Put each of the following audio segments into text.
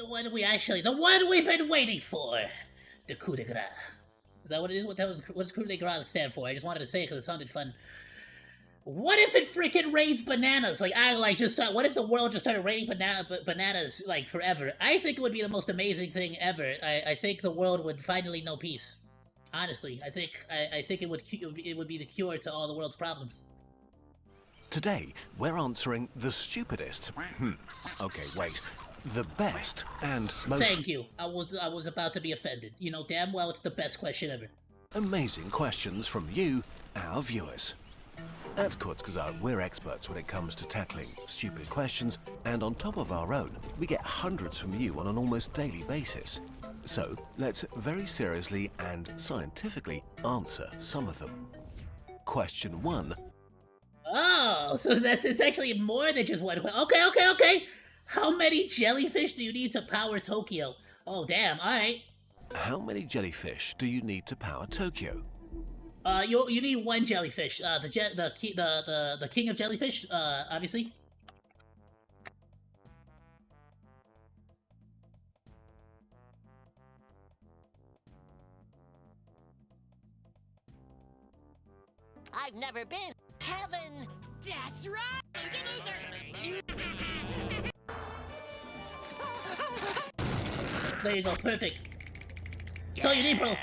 The one we've been waiting for. The coup de grace. Is that what it is? What does coup de grace stand for? I just wanted to say it because it sounded fun. What if it freaking rains bananas? What if the world just started raining bananas, like, forever? I think it would be the most amazing thing ever. I think the world would finally know peace. Honestly, I think it would be the cure to all the world's problems. Today, we're answering the stupidest. Okay, wait. The best and most... Thank you. I was about to be offended. You know damn well it's the best question ever. Amazing questions from you, our viewers. At Kurzgesagt, we're experts when it comes to tackling stupid questions, and on top of our own, we get hundreds from you on an almost daily basis. So, let's very seriously and scientifically answer some of them. Question 1. Oh, so it's actually more than just one. Okay. How many jellyfish do you need to power Tokyo? Oh, damn, alright. How many jellyfish do you need to power Tokyo? You need one jellyfish. The king of jellyfish, obviously. I've never been. Heaven! That's right! There you go, perfect. That's all you need, bro.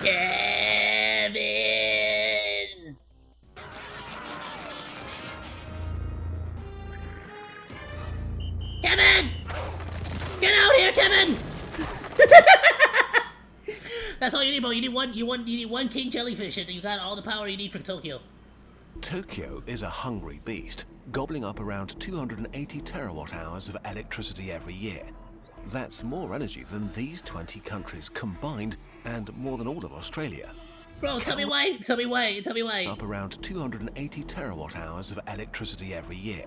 Kevin! Kevin! Get out here, Kevin! That's all you need, bro. You need one king jellyfish, and you got all the power you need for Tokyo. Tokyo is a hungry beast, gobbling up around 280 terawatt-hours of electricity every year. That's more energy than these 20 countries combined, and more than all of Australia. Bro, tell me why. Up around 280 terawatt-hours of electricity every year.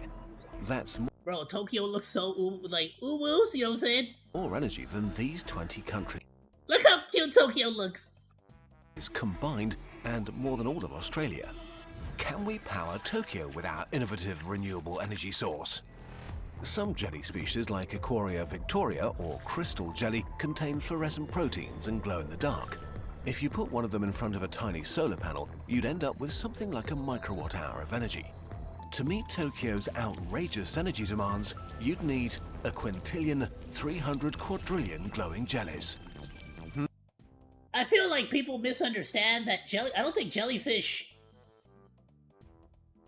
That's more... Bro, Tokyo looks so, ooh-woos, you know what I'm saying? More energy than these 20 countries. Look how cute Tokyo looks! Is combined, and more than all of Australia. Can we power Tokyo with our innovative renewable energy source? Some jelly species like Aquaria victoria or crystal jelly contain fluorescent proteins and glow in the dark. If you put one of them in front of a tiny solar panel, you'd end up with something like a microwatt hour of energy. To meet Tokyo's outrageous energy demands, you'd need a quintillion, 300 quadrillion glowing jellies. I feel like people misunderstand that I don't think jellyfish...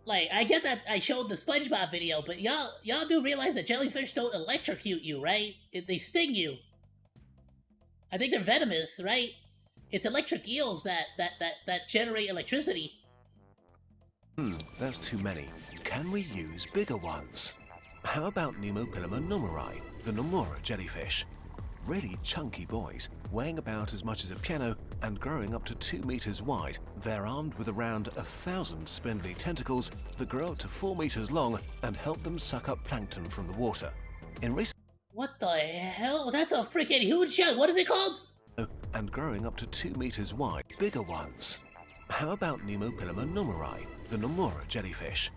Like, I get that I showed the SpongeBob video, but y'all do realize that jellyfish don't electrocute you, right? They sting you. I think they're venomous, right? It's electric eels that generate electricity. That's too many. Can we use bigger ones? How about Nemopilema nomuri, the Nomura jellyfish? Really chunky boys, weighing about as much as a piano and growing up to 2 meters wide. They're armed with around 1,000 spindly tentacles that grow up to 4 meters long and help them suck up plankton from the water. In recent... What the hell? That's a freaking huge shell. What is it called? And growing up to 2 meters wide, bigger ones. How about Nemopilema nomuri, the Nomura jellyfish?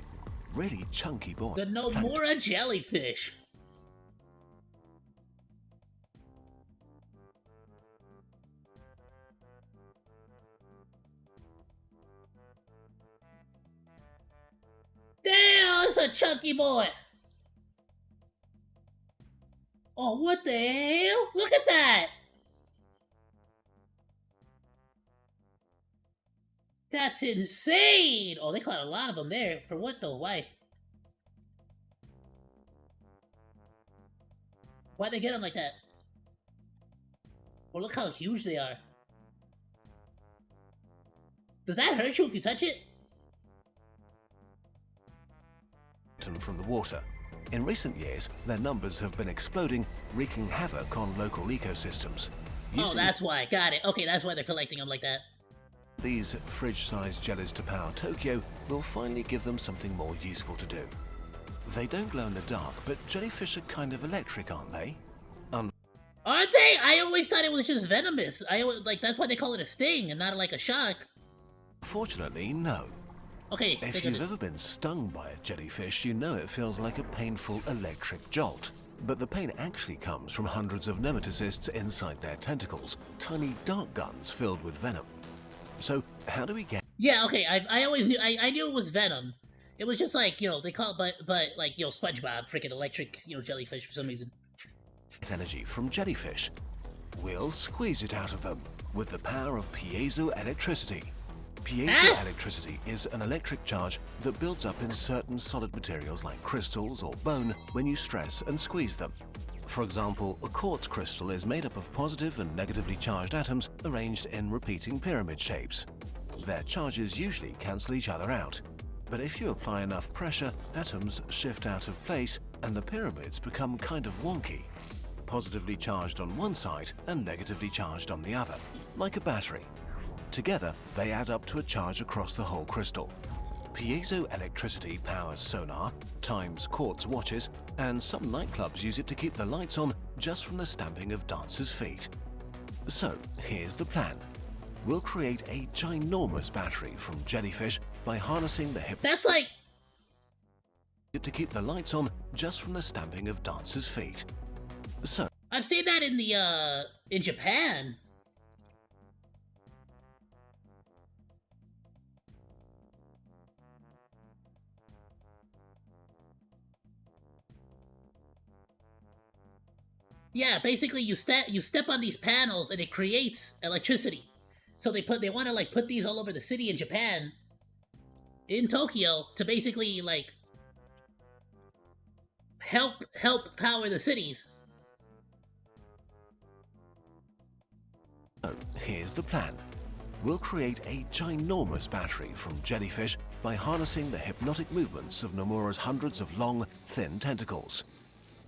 Really chunky boy. The Nomura jellyfish. Damn, that's a chunky boy. Oh, what the hell? Look at that. That's insane! Oh, they caught a lot of them there. For what though? Why? Why'd they get them like that? Well, look how huge they are. Does that hurt you if you touch it? From the water. In recent years, their numbers have been exploding, wreaking havoc on local ecosystems. Oh, that's why. Got it. Okay, that's why they're collecting them like that. These fridge-sized jellies to power Tokyo will finally give them something more useful to do. They don't glow in the dark, but jellyfish are kind of electric, aren't they? Aren't they? I always thought it was just venomous. That's why they call it a sting and not like a shock. Fortunately, no. Okay, if you've ever been stung by a jellyfish, you know it feels like a painful electric jolt. But the pain actually comes from hundreds of nematocysts inside their tentacles, tiny dart guns filled with venom. So how do we get Yeah, okay, I always knew, I knew it was venom. It was just like, you know, they call it, but like, you know, SpongeBob, freaking electric, you know, jellyfish for some reason. energy from jellyfish? We'll squeeze it out of them with the power of piezoelectricity. Piezoelectricity is an electric charge that builds up in certain solid materials like crystals or bone when you stress and squeeze them. For example, a quartz crystal is made up of positive and negatively charged atoms arranged in repeating pyramid shapes. Their charges usually cancel each other out. But if you apply enough pressure, atoms shift out of place and the pyramids become kind of wonky. Positively charged on one side and negatively charged on the other, like a battery. Together, they add up to a charge across the whole crystal. Piezoelectricity powers sonar, times quartz watches, and some nightclubs use it to keep the lights on just from the stamping of dancers' feet. So, here's the plan. We'll create a ginormous battery from jellyfish by harnessing the That's like... to keep the lights on just from the stamping of dancers' feet. So, I've seen that in the, in Japan. Yeah, basically you step on these panels and it creates electricity. So they want to like put these all over the city in Japan, in Tokyo, to basically like help power the cities. So, here's the plan. We'll create a ginormous battery from jellyfish by harnessing the hypnotic movements of Nomura's hundreds of long, thin tentacles.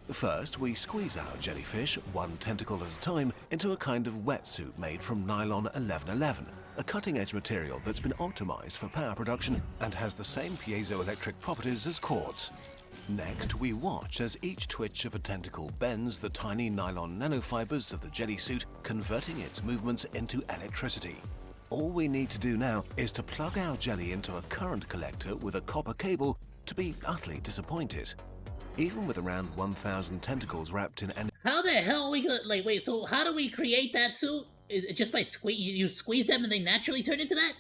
First, we squeeze our jellyfish, one tentacle at a time, into a kind of wetsuit made from nylon 1111, a cutting-edge material that's been optimized for power production and has the same piezoelectric properties as quartz. Next, we watch as each twitch of a tentacle bends the tiny nylon nanofibers of the jelly suit, converting its movements into electricity. All we need to do now is to plug our jelly into a current collector with a copper cable to be utterly disappointed. Even with around 1,000 tentacles wrapped in How the hell are we gonna, like, wait, so how do we create that suit? Is it just by you squeeze them and they naturally turn into that?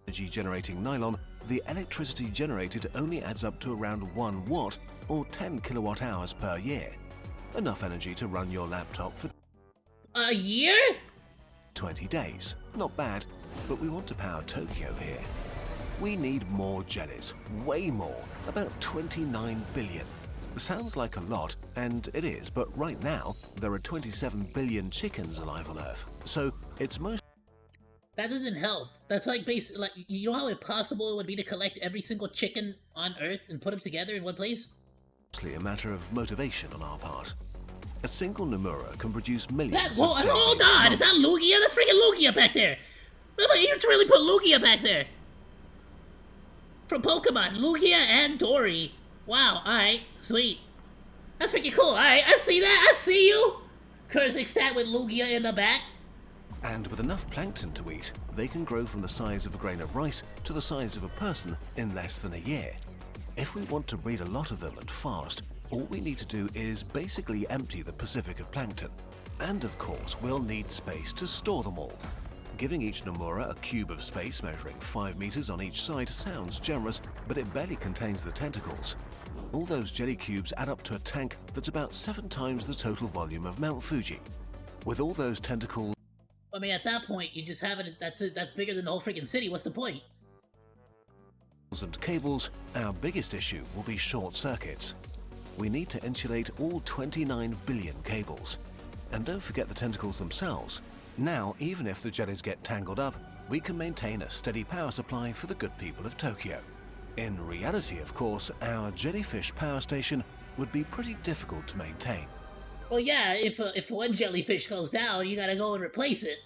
energy-generating nylon, the electricity generated only adds up to around 1 watt or 10 kilowatt hours per year. Enough energy to run your laptop for A year? 20 days. Not bad, but we want to power Tokyo here. We need more jellies, way more, about 29 billion. Sounds like a lot, and it is, but right now, there are 27 billion chickens alive on Earth, so it's That doesn't help. That's like like, you know how impossible it would be to collect every single chicken on Earth and put them together in one place? mostly a matter of motivation on our part. A single Nomura can produce millions Hold of jelly on, beans a is that Lugia? That's freaking Lugia back there! You just really put Lugia back there! From Pokemon, Lugia and Dory. Wow, alright, sweet. That's freaking cool, alright, I see that, I see you! Kurzgesagt with Lugia in the back. And with enough plankton to eat, they can grow from the size of a grain of rice to the size of a person in less than a year. If we want to breed a lot of them and fast, all we need to do is basically empty the Pacific of plankton. And of course, we'll need space to store them all. Giving each Nomura a cube of space measuring 5 meters on each side sounds generous, but it barely contains the tentacles. All those jelly cubes add up to a tank that's about 7 times the total volume of Mount Fuji. With all those tentacles I mean, at that point, you just have it, that's bigger than the whole freaking city, what's the point? and cables, our biggest issue will be short circuits. We need to insulate all 29 billion cables. And don't forget the tentacles themselves. Now, even if the jellies get tangled up, we can maintain a steady power supply for the good people of Tokyo. In reality, of course, our jellyfish power station would be pretty difficult to maintain. Well, yeah, if one jellyfish goes down, you gotta go and replace it.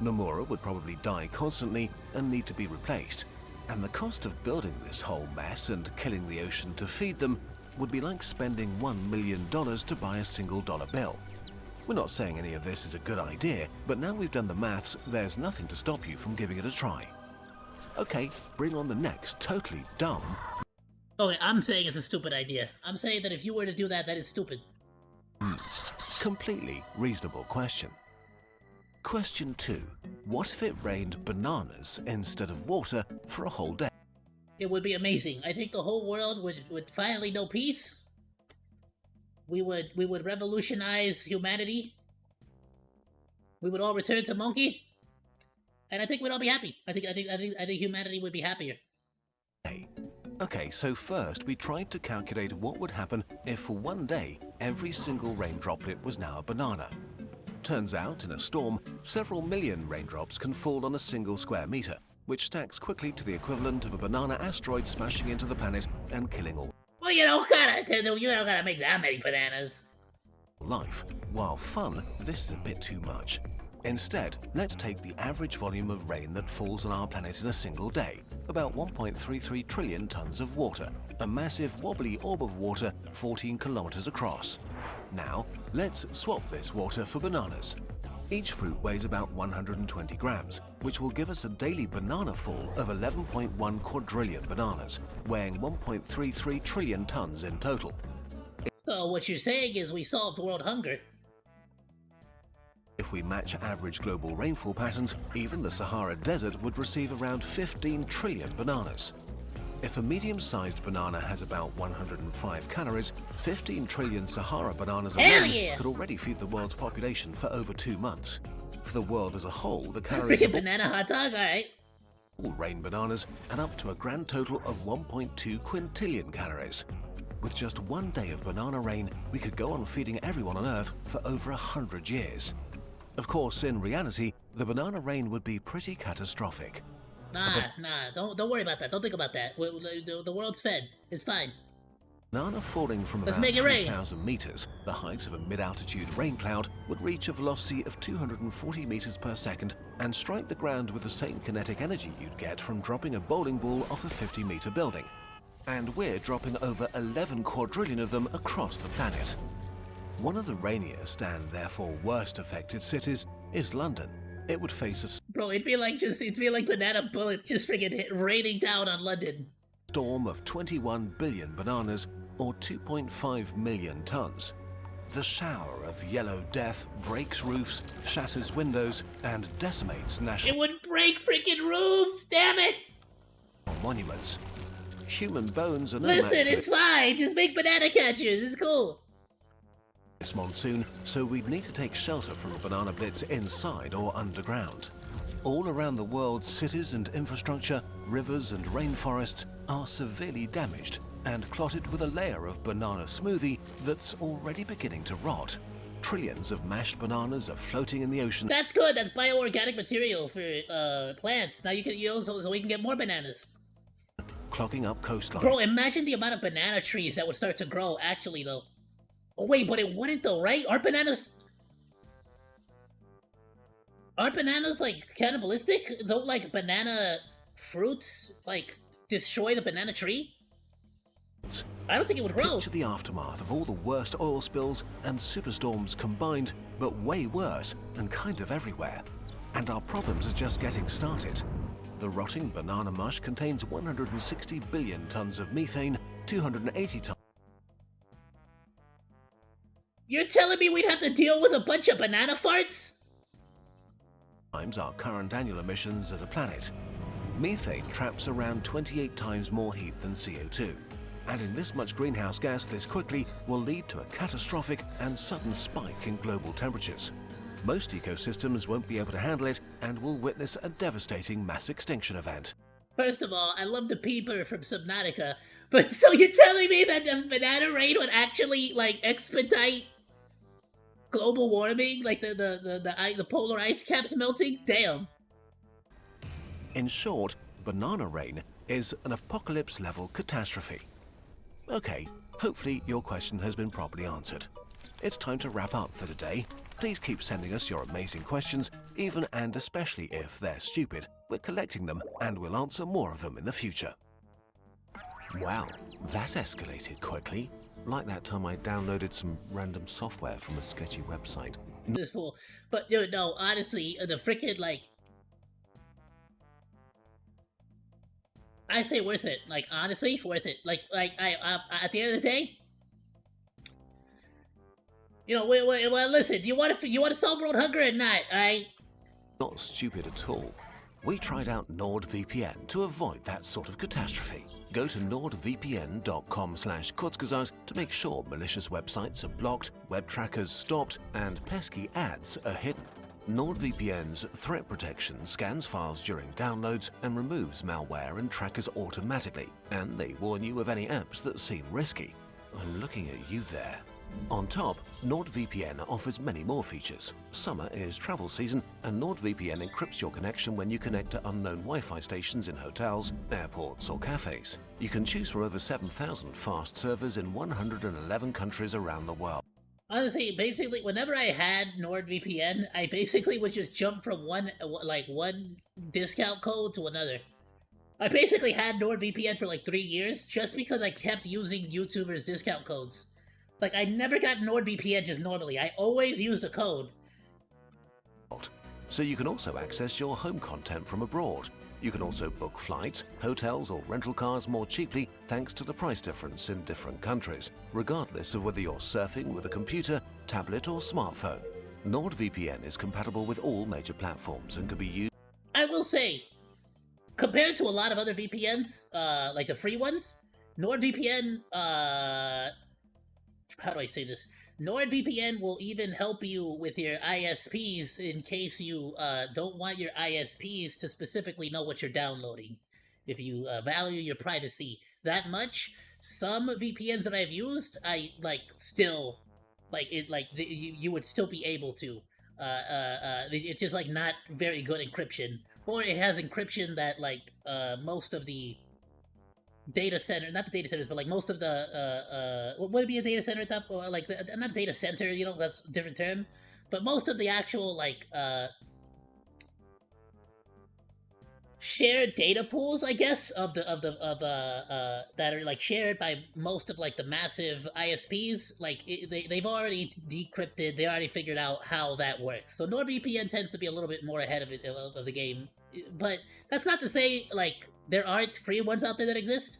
Nomura would probably die constantly and need to be replaced. And the cost of building this whole mess and killing the ocean to feed them would be like spending $1 million to buy a single dollar bill. We're not saying any of this is a good idea, but now we've done the maths, there's nothing to stop you from giving it a try. Okay, bring on the next totally dumb Okay, I'm saying it's a stupid idea. I'm saying that if you were to do that, that is stupid. Completely reasonable question. Question 2. What if it rained bananas instead of water for a whole day? It would be amazing. I think the whole world would finally know peace. We would revolutionize humanity. We would all return to Monke. And I think we'd all be happy. I think humanity would be happier. Okay, so first we tried to calculate what would happen if for one day every single rain droplet was now a banana. Turns out, in a storm, several million raindrops can fall on a single square meter, which stacks quickly to the equivalent of a banana asteroid smashing into the planet and killing all Well, you don't gotta make that many bananas. life. While fun, this is a bit too much. Instead, let's take the average volume of rain that falls on our planet in a single day, about 1.33 trillion tons of water, a massive wobbly orb of water 14 kilometers across. Now, let's swap this water for bananas. Each fruit weighs about 120 grams, which will give us a daily banana fall of 11.1 quadrillion bananas, weighing 1.33 trillion tons in total. So what you're saying is we solved world hunger. If we match average global rainfall patterns, even the Sahara Desert would receive around 15 trillion bananas. If a medium-sized banana has about 105 calories, 15 trillion Sahara bananas alone could already feed the world's population for over 2 months. For the world as a whole, the calories Freaking banana hot dog, alright. all rain bananas add up to a grand total of 1.2 quintillion calories. With just one day of banana rain, we could go on feeding everyone on Earth for over 100 years. Of course, in reality, the banana rain would be pretty catastrophic. Nah, don't worry about that. Don't think about that. The world's fed. It's fine. Banana falling from Let's about make it rain. 3,000 meters, the height of a mid-altitude rain cloud, would reach a velocity of 240 meters per second and strike the ground with the same kinetic energy you'd get from dropping a bowling ball off a 50-meter building. And we're dropping over 11 quadrillion of them across the planet. One of the rainiest and therefore worst affected cities is London. It would face a Bro, it'd be like banana bullets just friggin' raining down on London. storm of 21 billion bananas, or 2.5 million tons. The shower of yellow death breaks roofs, shatters windows, and decimates It national would break freaking roofs, damn it! monuments. Human bones are no Listen, match for it's fine. Just make banana catchers. It's cool. this monsoon, so we'd need to take shelter from a banana blitz inside or underground. All around the world, cities and infrastructure, rivers and rainforests are severely damaged and clotted with a layer of banana smoothie that's already beginning to rot. Trillions of mashed bananas are floating in the ocean. That's good. That's bioorganic material for plants. Now you can use so we can get more bananas. Clogging up coastlines. Bro, imagine the amount of banana trees that would start to grow. Actually, though. Oh wait, but it wouldn't though, right? Aren't bananas like cannibalistic? Don't like banana fruits like destroy the banana tree? I don't think it would grow. Picture the aftermath of all the worst oil spills and superstorms combined, but way worse and kind of everywhere. And our problems are just getting started. The rotting banana mush contains 160 billion tons of methane, 280 tons. You're telling me we'd have to deal with a bunch of banana farts? Times our current annual emissions as a planet. Methane traps around 28 times more heat than CO2. Adding this much greenhouse gas this quickly will lead to a catastrophic and sudden spike in global temperatures. Most ecosystems won't be able to handle it and will witness a devastating mass extinction event. First of all, I love the peeper from Subnautica, but so you're telling me that the banana rain would actually, like, expedite global warming? Like, the polar ice caps melting? Damn. In short, banana rain is an apocalypse-level catastrophe. Okay, hopefully your question has been properly answered. It's time to wrap up for today. Please keep sending us your amazing questions, even and especially if they're stupid. We're collecting them, and we'll answer more of them in the future. Wow, that escalated quickly. Like that time I downloaded some random software from a sketchy website. This fool. But, dude, no, honestly, the freaking, like... I say worth it. Like, honestly, worth it. Like at the end of the day, you know, well, listen, you want to solve world hunger or not? Not stupid at all. We tried out NordVPN to avoid that sort of catastrophe. Go to nordvpn.com/Kurzgesagt to make sure malicious websites are blocked, web trackers stopped, and pesky ads are hidden. NordVPN's threat protection scans files during downloads and removes malware and trackers automatically, and they warn you of any apps that seem risky. I'm looking at you there. On top, NordVPN offers many more features. Summer is travel season, and NordVPN encrypts your connection when you connect to unknown Wi-Fi stations in hotels, airports, or cafes. You can choose from over 7,000 fast servers in 111 countries around the world. Honestly, basically, whenever I had NordVPN, I basically would just jump from one discount code to another. I basically had NordVPN for like 3 years just because I kept using YouTubers' discount codes. Like, I never got NordVPN just normally. I always used a code. So you can also access your home content from abroad. You can also book flights, hotels, or rental cars more cheaply thanks to the price difference in different countries, regardless of whether you're surfing with a computer, tablet, or smartphone. NordVPN is compatible with all major platforms and can be used. I will say, compared to a lot of other VPNs, like the free ones, NordVPN, how do I say this? NordVPN will even help you with your ISPs in case you don't want your ISPs to specifically know what you're downloading. If you value your privacy that much, some VPNs that I've used, I still you would still be able to. It's just like not very good encryption, or it has encryption that most of the data center, not the data centers, but like most of the would it be a data center at that, or like not data center, you know, that's a different term, but most of the actual shared data pools, I guess, that are like shared by most of like the massive ISPs, they've already decrypted, they already figured out how that works. So NordVPN tends to be a little bit more ahead of the game, but that's not to say like there aren't free ones out there that exist.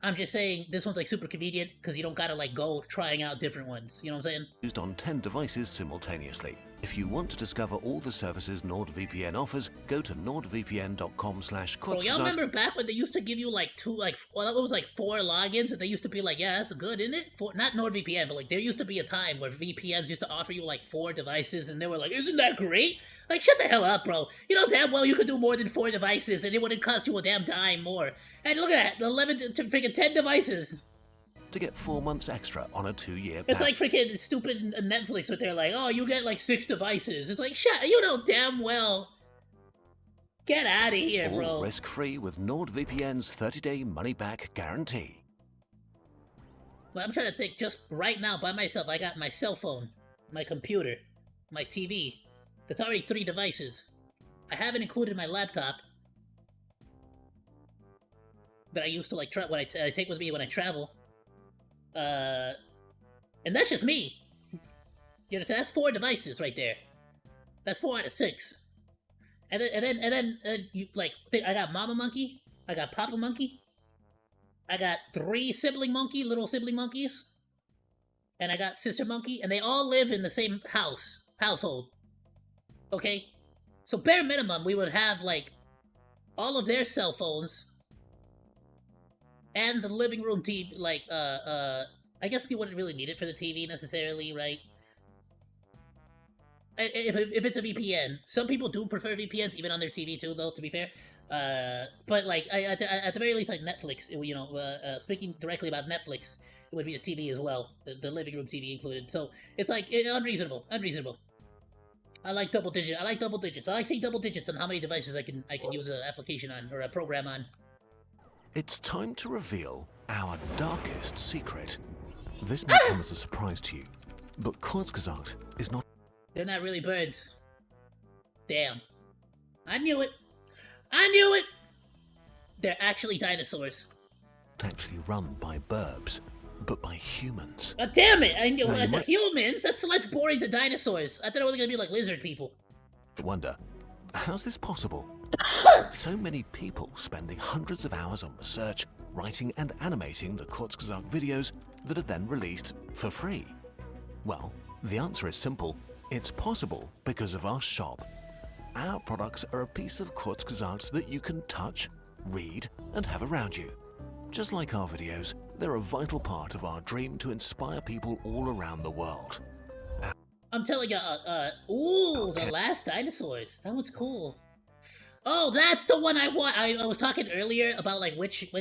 I'm just saying this one's like super convenient because you don't gotta like go trying out different ones. You know what I'm saying? Used on 10 devices simultaneously. If you want to discover all the services NordVPN offers, go to nordvpn.com/Kurzgesagt. Bro, y'all remember back when they used to give you like it was like 4 logins, and they used to be like, yeah, that's good, isn't it? Not NordVPN, but like there used to be a time where VPNs used to offer you like 4 devices, and they were like, isn't that great? Like, shut the hell up, bro. You know damn well you could do more than 4 devices, and it wouldn't cost you a damn dime more. And look at that, 11 to freaking 10 devices. To get 4 months extra on a 2-year It's pack. like freaking stupid Netflix, but they're like, oh, you get like 6 devices. It's like, shut, you know damn well. Get out of here, bro. All risk-free with NordVPN's 30-day money-back guarantee. Well, I'm trying to think, just right now by myself, I got my cell phone, my computer, my TV. That's already 3 devices. I haven't included my laptop that I used to like I take with me when I travel. And that's just me. You understand? That's 4 devices right there. That's 4 out of 6. And then you I got Mama Monkey, I got Papa Monkey, I got 3 little sibling monkeys, and I got Sister Monkey, and they all live in the same household. Okay? So bare minimum, we would have like all of their cell phones and the living room TV, I guess you wouldn't really need it for the TV necessarily, right? If it's a VPN. Some people do prefer VPNs even on their TV too, though, to be fair. But like, at the very least, like Netflix, you know, speaking directly about Netflix, it would be the TV as well, the living room TV included. So it's like, unreasonable. I like double digits. I like seeing double digits on how many devices I can use an application on, or a program on. It's time to reveal our darkest secret. This may come as a surprise to you, but Kurzgesagt is not... They're not really birds. Damn. I knew it! They're actually dinosaurs. actually run by burbs, but by humans. God damn it! I knew No, the humans? That's boring, the dinosaurs. I thought it was gonna be like lizard people. Wonder, How's this possible? So many people spending hundreds of hours on research, writing and animating the Kurzgesagt videos that are then released for free. Well, the answer is simple. It's possible because of our shop. Our products are a piece of Kurzgesagt that you can touch, read, and have around you. Just like our videos, they're a vital part of our dream to inspire people all around the world. I'm telling you, ooh, the last dinosaurs. That one's cool. Oh, that's the one I want. I was talking earlier about like which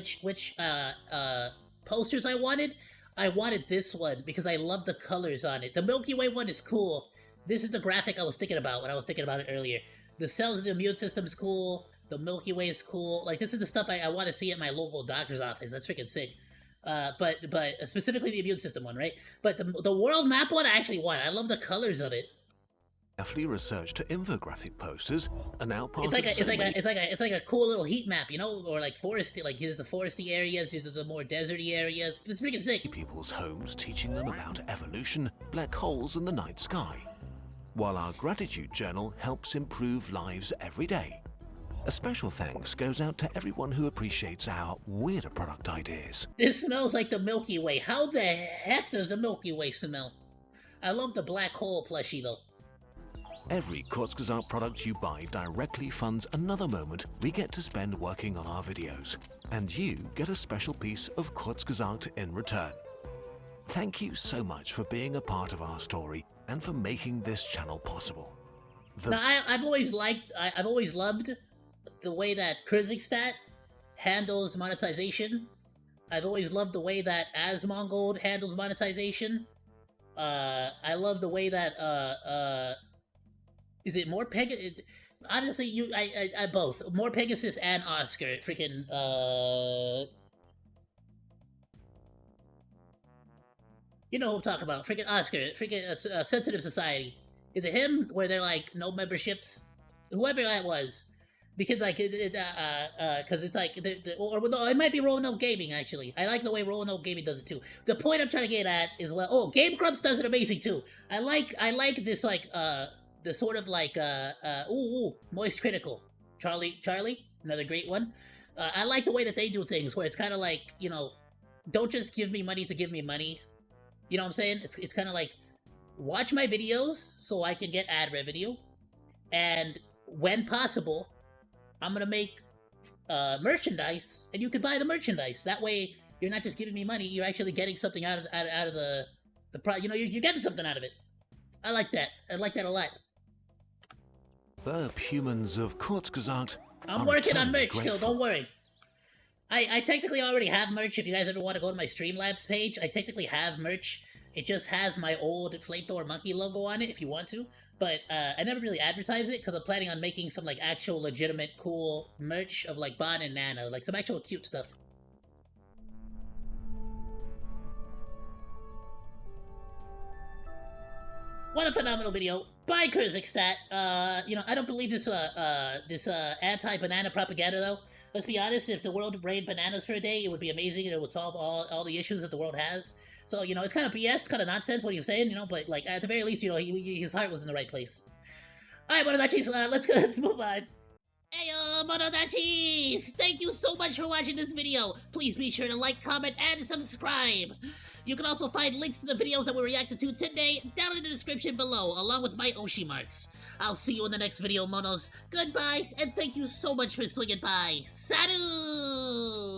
posters I wanted. I wanted this one because I love the colors on it. The Milky Way one is cool. This is the graphic I was thinking about when I was thinking about it earlier. The cells of the immune system is cool. The Milky Way is cool. Like, this is the stuff I want to see at my local doctor's office. That's freaking sick. But specifically the immune system one, right? But the world map one I actually want. I love the colors of it. Carefully researched infographic posters are now part It's like of it's like a cool little heat map, you know, or like foresty, like here's the foresty areas, here's the more deserty areas. It's freaking sick. people's homes, teaching them about evolution, black holes, and the night sky. While our gratitude journal helps improve lives every day. A special thanks goes out to everyone who appreciates our weirder product ideas. This smells like the Milky Way. How the heck does the Milky Way smell? I love the black hole plushie though. Every Kurzgesagt product you buy directly funds another moment we get to spend working on our videos, and you get a special piece of Kurzgesagt in return. Thank you so much for being a part of our story and for making this channel possible. Now, I've always loved the way that Kurzgesagt handles monetization. I've always loved the way that OzDaMonke handles monetization. I love the way that is it more Pegasus? Honestly, I both more Pegasus and Oscar. Freaking you know who I'm talking about? Freaking Oscar. Freaking Sensitive Society. Is it him? Where they're like no memberships? Whoever that was, because like because it's like or no, it might be Roanoke Gaming actually. I like the way Roanoke Gaming does it too. The point I'm trying to get at is Game Grumps does it amazing too. I like this like the sort of like Moist Critical, Charlie, another great one. I like the way that they do things where it's kind of like, you know, don't just give me money to give me money. You know what I'm saying? It's kind of like, watch my videos so I can get ad revenue, and when possible, I'm gonna make merchandise, and you can buy the merchandise. That way, you're not just giving me money; you're actually getting something out of the you know, you're getting something out of it. I like that. I like that a lot. The humans of Kurzgesagt. I'm working on merch still. Don't worry. I technically already have merch. If you guys ever want to go to my Streamlabs page, I technically have merch. It just has my old Flamethrower Monkey logo on it if you want to. But I never really advertise it because I'm planning on making some like actual legitimate cool merch of like Bannana, like some actual cute stuff. What a phenomenal video by Kurzgesagt. You know, I don't believe this anti-banana propaganda though. Let's be honest, if the world rained bananas for a day, it would be amazing and it would solve all the issues that the world has. So, you know, it's kind of BS, kind of nonsense what he was saying, you know, but like at the very least, you know, his heart was in the right place. Alright, Monodachis, let's move on. Ayoo, Monodachis! Thank you so much for watching this video. Please be sure to like, comment, and subscribe. You can also find links to the videos that we reacted to today down in the description below, along with my Oshi marks. I'll see you in the next video, Monos. Goodbye, and thank you so much for swinging by. Salut!